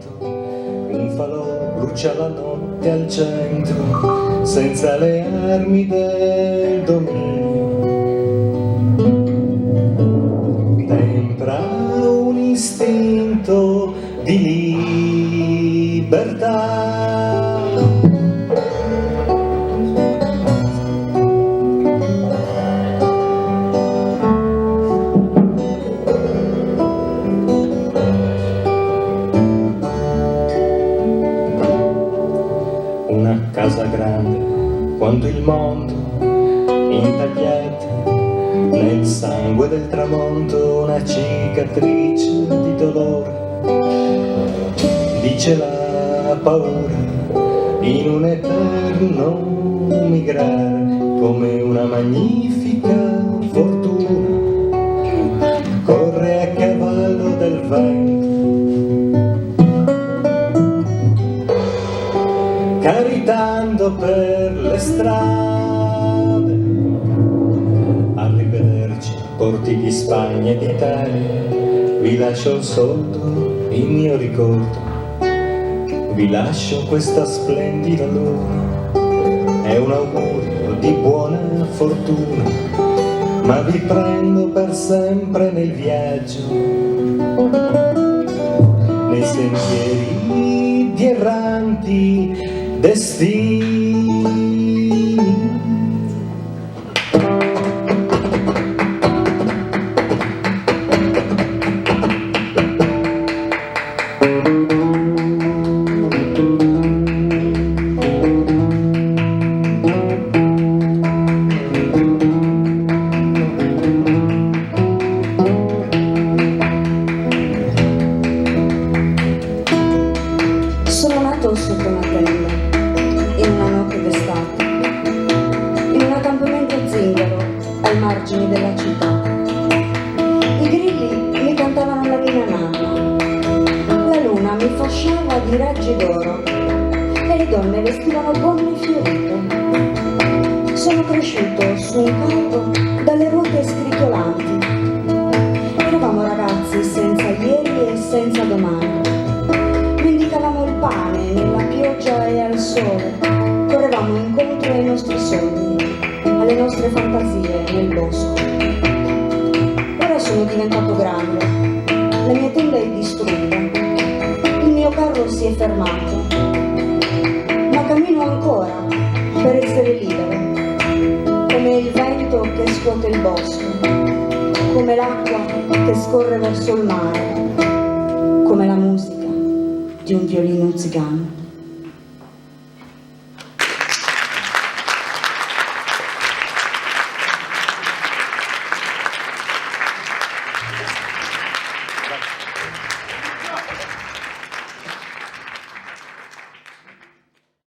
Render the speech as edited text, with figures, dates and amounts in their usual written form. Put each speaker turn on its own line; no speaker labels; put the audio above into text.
vento, un falò brucia la notte al centro, senza le armi del dominio. Tempra un istinto di libertà. Una casa grande quanto il mondo, intagliata nel sangue del tramonto, una cicatrice di dolore, dice la paura, in un eterno migrare, come una magnifica fortuna, corre a cavallo del vento, caritando per le strade. Arrivederci, porti di Spagna e d'Italia, vi lascio il soldo, il mio ricordo, vi lascio questa splendida luna, è un augurio di buona fortuna, ma vi prendo per sempre nel viaggio, nei sentieri di erranti destini.
Sono nato sotto una tenda, in una notte d'estate, in un accampamento zingaro ai margini della città. I grilli mi cantavano la ninanata, la luna mi fasciava di raggi d'oro e le donne vestivano gonne fiorite. Sono cresciuto su un carro dalle ruote scricchiolanti. Eravamo ragazzi senza ieri e senza domani. Vendicavamo il pane nella pioggia e al sole, correvamo incontro ai nostri sogni, alle nostre fantasie nel bosco. Ora sono diventato grande, la mia tenda è distrutta, il mio carro si è fermato, ma cammino ancora per essere libero, come il vento che scuote il bosco, come l'acqua che scorre verso il mare, come la musica di un violino zigano.